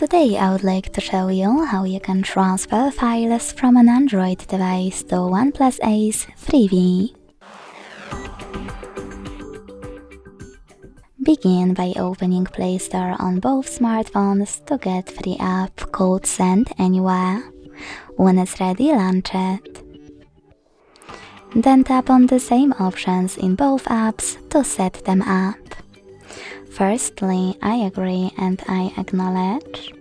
Today I would like to show you how you can transfer files from an Android device to OnePlus Ace freebie. Begin by opening Play Store on both smartphones to get free app called Send Anywhere. When it's ready, launch it. Then tap on the same options in both apps to set them up. Firstly, I agree and I acknowledge.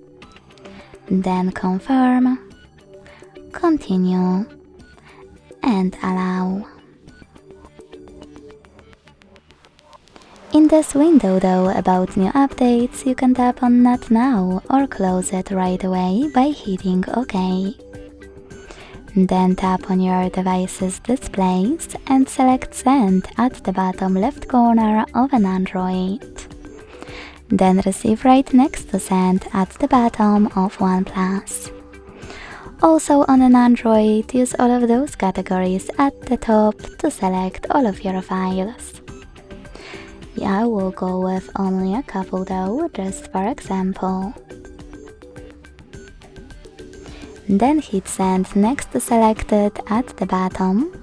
Then confirm, continue, and allow. In this window though about new updates, you can tap on Not Now or close it right away by hitting OK. Then tap on your device's displays and select Send at the bottom left corner of an Android. Then Receive right next to Send at the bottom of OnePlus. Also on an Android, use all of those categories at the top to select all of your files. I will go with only a couple though, just for example. Then hit Send next to Selected at the bottom.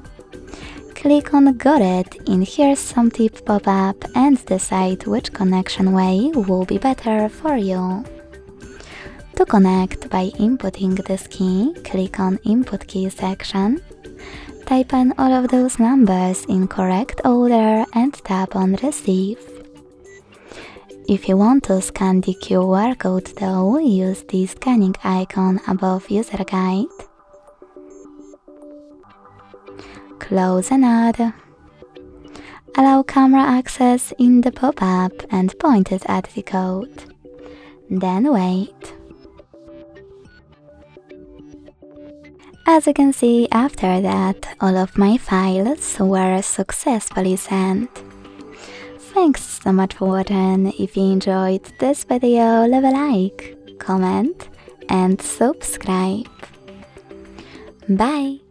Click on Got It in Here's Some Tip pop-up and decide which connection way will be better for you. To connect by inputting this key, click on Input Key section. Type in all of those numbers in correct order and tap on Receive. If you want to scan the QR code though, use the scanning icon above User Guide. Close and add. Allow camera access in the pop-up and point it at the code. Then wait. As you can see, after that, all of my files were successfully sent. Thanks so much for watching. If you enjoyed this video, leave a like, comment and subscribe. Bye!